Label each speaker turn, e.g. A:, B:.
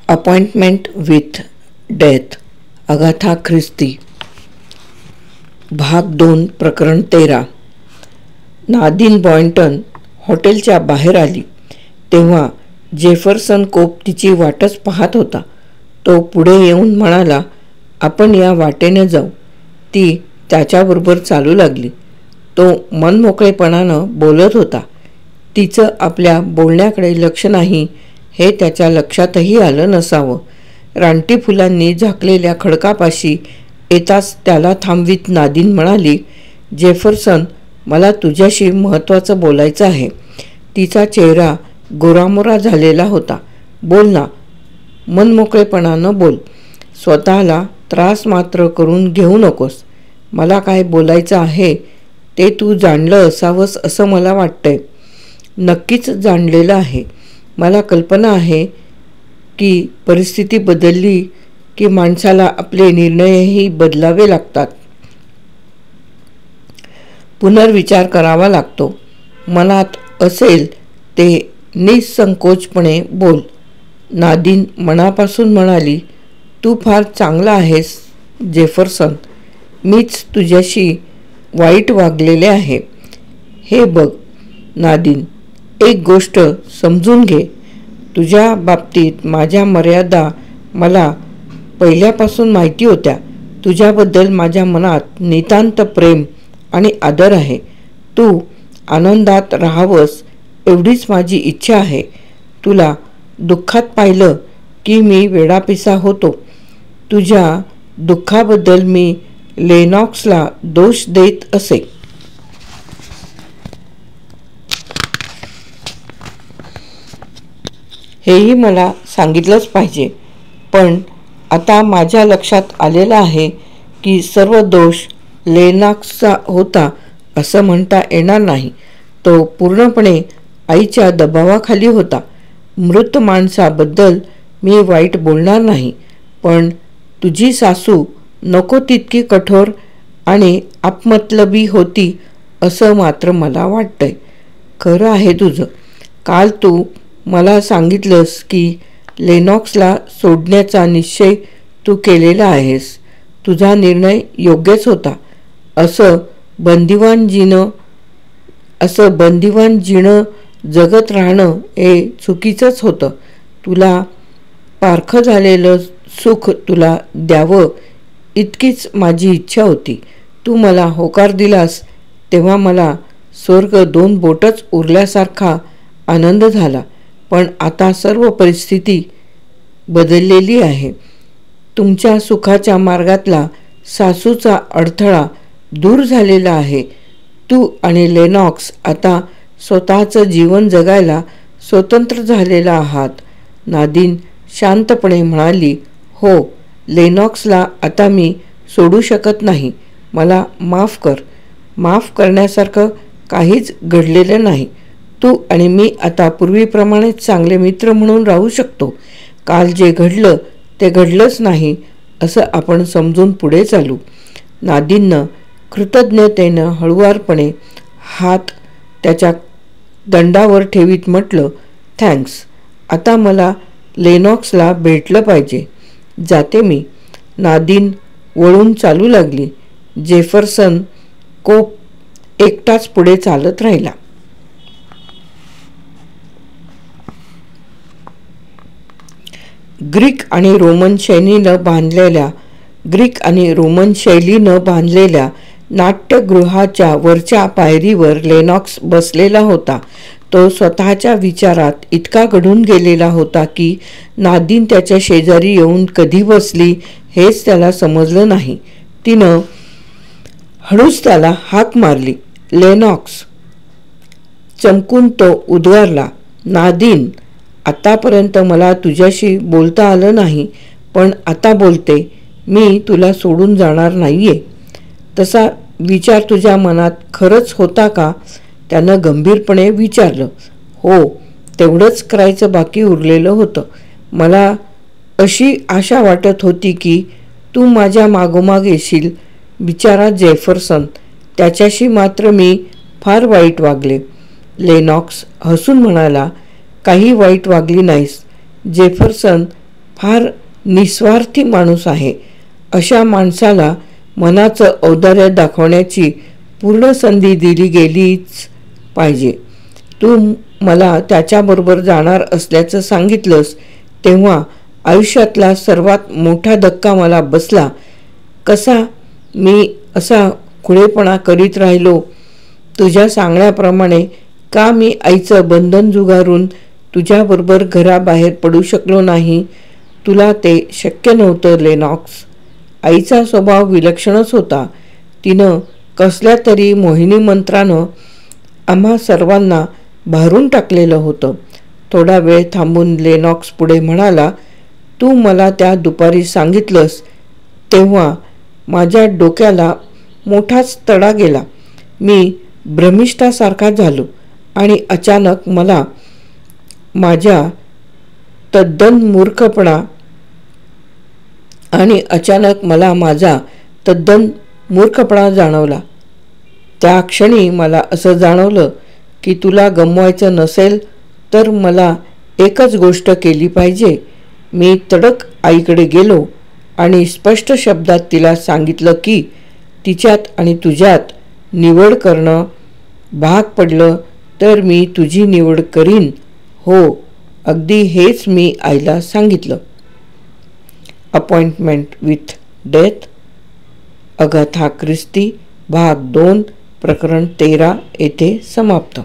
A: Appointment with death Agatha ख्रिस्ती भाग 2 प्रकरण 13। नादीन बॉयंटन हॉटेलच्या बाहेर आली तेव्हा जेफरसन कोप तिची वाटच पाहत होता। तो पुढे येऊन म्हणाला, आपण या वाटेने जाऊ। ती त्याच्याबरोबर चालू लागली। तो मनमोकळेपणानं बोलत होता। तिचं आपल्या बोलण्याकडे लक्ष नाही हे त्याच्या लक्षातही आलं नसावं। रानटी फुलांनी झाकलेल्या खडकापाशी येताच त्याला थांबवीत नादीन म्हणाली, जेफरसन, मला तुझ्याशी महत्त्वाचं बोलायचं आहे। तिचा चेहरा गोरामोरा झालेला होता। बोल ना, मनमोकळेपणानं बोल। स्वतःला त्रास मात्र करून घेऊ नकोस। मला काय बोलायचं आहे ते तू जाणलं असावंस असं मला वाटतंय। नक्कीच जाणलेलं आहे। मला कल्पना आहे की परिस्थिती बदलली की माणसाला आपले निर्णयही बदलावे लागतात। पुनर्विचार करावा लागतो। मनात असेल ते निसंकोचपणे बोल। नादीन मनापासून म्हणाली, तू फार चांगला आहेस जेफरसन। मीच तुझ्याशी वाईट वागलेले आहे। हे बघ नादीन, एक गोष्ट समजून घे। तुझ्या बाबतीत माझ्या मर्यादा मला पहिल्यापासून माहिती होत्या। तुझ्याबद्दल माझ्या मनात नितांत प्रेम आणि आदर आहे। तू आनंदात राहावंस एवढीच माझी इच्छा आहे। तुला दुःखात पाहिलं की मी वेडापिसा होतो। तुझ्या दुःखाबद्दल मी लेनॉक्सला दोष देत असे। हेही मला सांगितलंच पाहिजे। पण आता माझ्या लक्षात आलेलं आहे की सर्व दोष लेनॉक्सचा होता असं म्हणता येणार नाही। तो पूर्णपणे आईच्या दबावाखाली होता। मृत माणसाबद्दल मी वाईट बोलणार नाही, पण तुझी सासू नको तितकी कठोर आणि आपमतलबी होती असं मात्र मला वाटतंय। खरं आहे तुझं। काल तू मला सांगितलंस की लेनॉक्सला सोडण्याचा निश्चय तू केलेला आहेस। तुझा निर्णय योग्यच होता। असं बंदिवान जीणं जगत राहणं हे चुकीचंच होतं। तुला पारखं झालेलं सुख तुला द्यावं इतकीच माझी इच्छा होती। तू मला होकार दिलास तेव्हा मला स्वर्ग 2 बोटच उरल्यासारखा आनंद झाला। पण आता सर्व परिस्थिती बदललेली आहे। तुमच्या सुखाच्या मार्गातला सासूचा अडथळा दूर झालेला आहे। तू आणि लेनॉक्स आता स्वतःचं जीवन जगायला स्वतंत्र झालेला आहात। नादीन शांतपणे म्हणाली, हो, लेनॉक्सला आता मी सोडू शकत नाही। मला माफ कर। माफ करण्यासारखं काहीच घडलेलं नाही। तू आणि मी आता पूर्वीप्रमाणेच चांगले मित्र म्हणून राहू शकतो। काल जे घडलं ते घडलंच नाही असं आपण समजून पुढे चालू। नादीननं कृतज्ञतेनं हळुवारपणे हात त्याच्या दंडावर ठेवीत म्हटलं, थँक्स। आता मला लेनॉक्सला भेटलं पाहिजे। जाते मी। नादीन वळून चालू लागली। जेफरसन कोप एकटाच पुढे चालत राहिला। ग्रीक आणि रोमन शैलीनं बांधलेल्या नाट्यगृहाच्या वरच्या पायरीवर लेनॉक्स बसलेला होता। तो स्वतःच्या विचारात इतका गढून गेलेला होता की नादीन त्याच्या शेजारी येऊन कधी बसली हेच त्याला समजलं नाही। तिनं हळूच त्याला हाक मारली, लेनॉक्स। चमकून तो उद्गारला, नादीन, आतापर्यंत मला तुझ्याशी बोलता आलं नाही, पण आता बोलते। मी तुला सोडून जाणार नाहीये। तसा विचार तुझ्या मनात खरंच होता का? त्यानं गंभीरपणे विचारलं। हो, तेवढंच करायचं बाकी उरलेलं होतं। मला अशी आशा वाटत होती की तू माझ्या मागोमाग येशील। बिचारा जेफरसन, त्याच्याशी मात्र मी फार वाईट वागले। लेनॉक्स हसून म्हणाला, काही वाईट वागली नाहीस जेफरसन। फार निस्वार्थी माणूस आहे. अशा माणसाला मनाचं औदार्य दाखवण्याची पूर्ण संधी दिली गेलीच पाहिजे. तू मला त्याच्याबरोबर जाणार असल्याचं सांगितलंस तेव्हा आयुष्यातला सर्वात मोठा धक्का मला बसला. कसा मी असा खुळेपणा करीत राहिलो. तुझ्या सांगण्याप्रमाणे का मी आईचं बंधन जुगारून तुझ्याबरोबर घराबाहेर पडू शकलो नाही. तुला ते शक्य नव्हतं लेनॉक्स. आईचा स्वभाव विलक्षणच होता. तिनं कसल्या तरी मोहिनी मंत्रानं आम्हा सर्वांना भारून टाकलेलं होतं. थोडा वेळ थांबून लेनॉक्स पुढे म्हणाला, तू मला त्या दुपारी सांगितलंस तेव्हा माझ्या डोक्याला मोठाच तडा गेला. मी भ्रमिष्ठासारखा झालो आणि अचानक मला माझा तद्दन मूर्खपणा जाणवला. त्या क्षणी मला असं जाणवलं की तुला गमवायचं नसेल तर मला एकच गोष्ट केली पाहिजे. मी तडक आईकडे गेलो आणि स्पष्ट शब्दात तिला सांगितलं की तिच्यात आणि तुझ्यात निवड करणं भाग पडलं तर मी तुझी निवड करीन. हो, अगदी हेच मी आईला सांगितलं. अपॉइंटमेंट विथ डेथ, अगाथा ख्रिस्ती भाग 2 प्रकरण 13 येथे समाप्त.